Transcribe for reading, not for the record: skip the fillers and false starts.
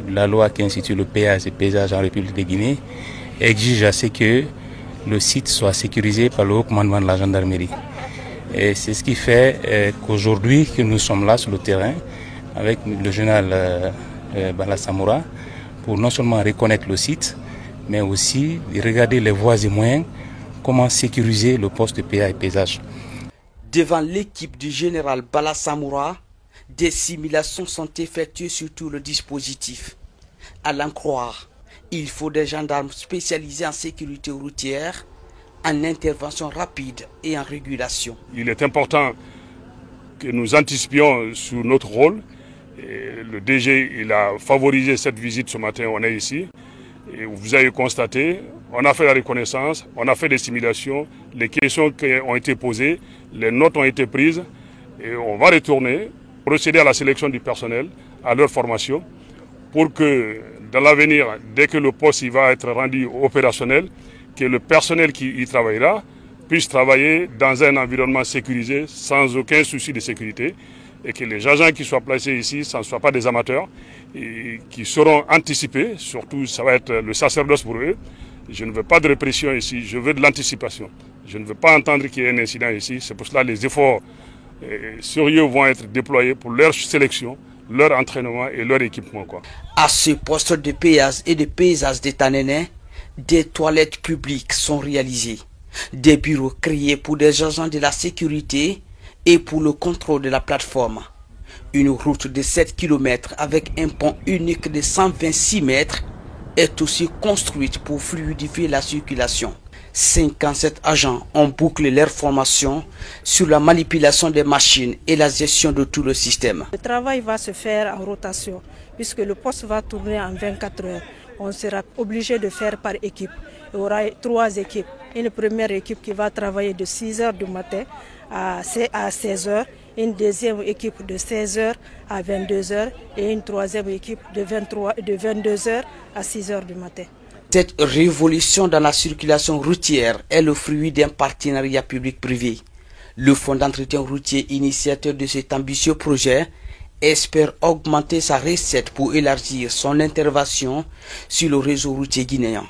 La loi qui institue le péage et paysage en République de Guinée exige à ce que le site soit sécurisé par le haut commandement de la gendarmerie. Et c'est ce qui fait qu'aujourd'hui que nous sommes là sur le terrain avec le général Bala Samoura pour non seulement reconnaître le site, mais aussi regarder les voies et moyens, comment sécuriser le poste de péage et paysage. Devant l'équipe du général Bala Samoura, des simulations sont effectuées sur tout le dispositif. À l'en croire, il faut des gendarmes spécialisés en sécurité routière, en intervention rapide et en régulation. Il est important que nous anticipions sur notre rôle. Et le DG il a favorisé cette visite ce matin, on est ici. Et vous avez constaté, on a fait la reconnaissance, on a fait des simulations, les questions qui ont été posées, les notes ont été prises et on va retourner, procéder à la sélection du personnel, à leur formation, pour que dans l'avenir, dès que le poste il va être rendu opérationnel, que le personnel qui y travaillera puisse travailler dans un environnement sécurisé, sans aucun souci de sécurité, et que les agents qui soient placés ici, ce ne soient pas des amateurs, et qui seront anticipés, surtout ça va être le sacerdoce pour eux. Je ne veux pas de répression ici, je veux de l'anticipation. Je ne veux pas entendre qu'il y ait un incident ici, c'est pour cela que les efforts sérieux vont être déployés pour leur sélection, leur entraînement et leur équipement. À ce poste de péage et de paysage de Tanene, des toilettes publiques sont réalisées, des bureaux créés pour des agents de la sécurité et pour le contrôle de la plateforme. Une route de 7 km avec un pont unique de 126 mètres est aussi construite pour fluidifier la circulation. 57 agents ont bouclé leur formation sur la manipulation des machines et la gestion de tout le système. Le travail va se faire en rotation puisque le poste va tourner en 24 heures. On sera obligé de faire par équipe. Il y aura 3 équipes. Une première équipe qui va travailler de 6 h du matin à 16 h, une deuxième équipe de 16 h à 22 h et une troisième équipe de 22 h à 6 h du matin. Cette révolution dans la circulation routière est le fruit d'un partenariat public-privé. Le Fonds d'entretien routier, initiateur de cet ambitieux projet, espère augmenter sa recette pour élargir son intervention sur le réseau routier guinéen.